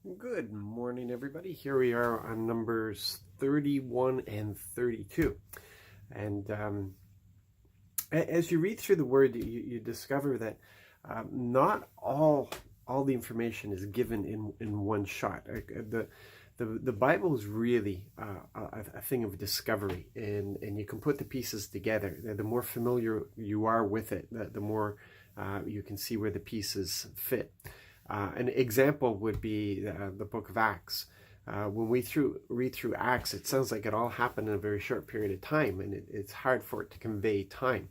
Good morning, everybody. Here we are on numbers 31 and 32. And as you read through the word, you discover that not all the information is given in one shot. The Bible is really a thing of discovery, and you can put the pieces together. The more familiar you are with it, the more you can see where the pieces fit. An example would be the book of Acts. When we read through Acts, it sounds like it all happened in a very short period of time, and it's hard for it to convey time.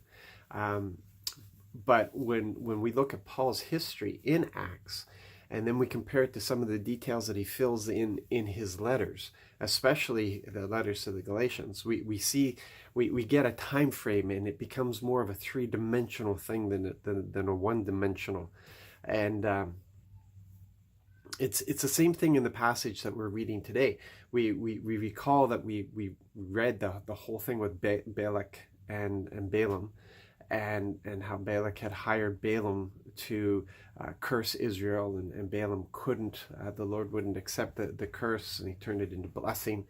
But when we look at Paul's history in Acts, and then we compare it to some of the details that he fills in his letters, especially the letters to the Galatians, we get a time frame, and it becomes more of a three-dimensional thing than a one-dimensional. And it's the same thing in the passage that we're reading today. We recall that we read the whole thing with Balak and Balaam, and how Balak had hired Balaam to curse Israel, and Balaam couldn't. The Lord wouldn't accept the curse, and he turned it into blessing.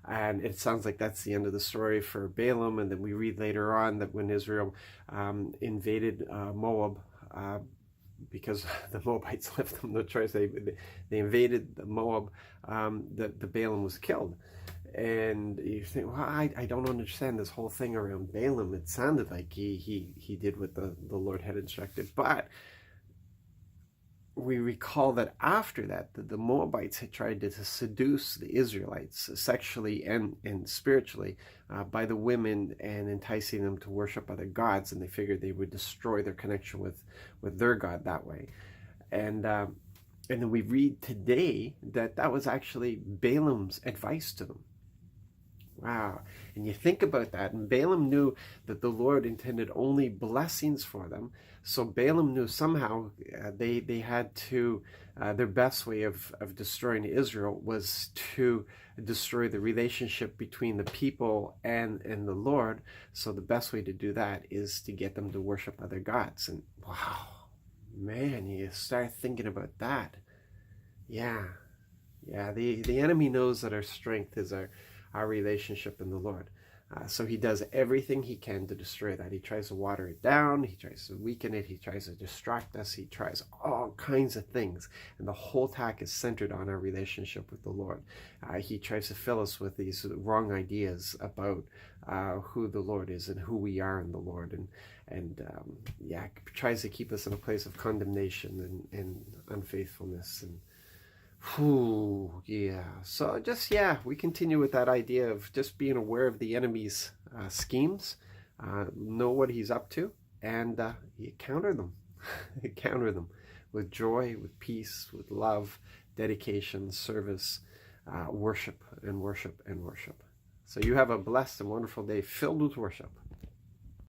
And it sounds like that's the end of the story for Balaam. And then we read later on that when Israel invaded Moab, because the Moabites left them no choice. They invaded the Moab. The Balaam was killed, and you think, well, I don't understand this whole thing around Balaam. It sounded like he did what the Lord had instructed, but we recall that after that, the Moabites had tried to seduce the Israelites sexually and spiritually by the women, and enticing them to worship other gods, and they figured they would destroy their connection with their God that way. And then we read today that was actually Balaam's advice to them. Wow. And you think about that, and Balaam knew that the Lord intended only blessings for them. So Balaam knew somehow they had to, their best way of destroying Israel was to destroy the relationship between the people and the Lord. So the best way to do that is to get them to worship other gods. And wow, man, you start thinking about that. Yeah. The enemy knows that our strength is our relationship in the Lord. So he does everything he can to destroy that. He tries to water it down. He tries to weaken it. He tries to distract us. He tries all kinds of things. And the whole attack is centered on our relationship with the Lord. He tries to fill us with these wrong ideas about who the Lord is and who we are in the Lord. And tries to keep us in a place of condemnation and unfaithfulness. And so we continue with that idea of just being aware of the enemy's schemes, know what he's up to, and you counter them. Counter them with joy, with peace, with love, dedication, service, worship, and worship, and worship. So you have a blessed and wonderful day filled with worship.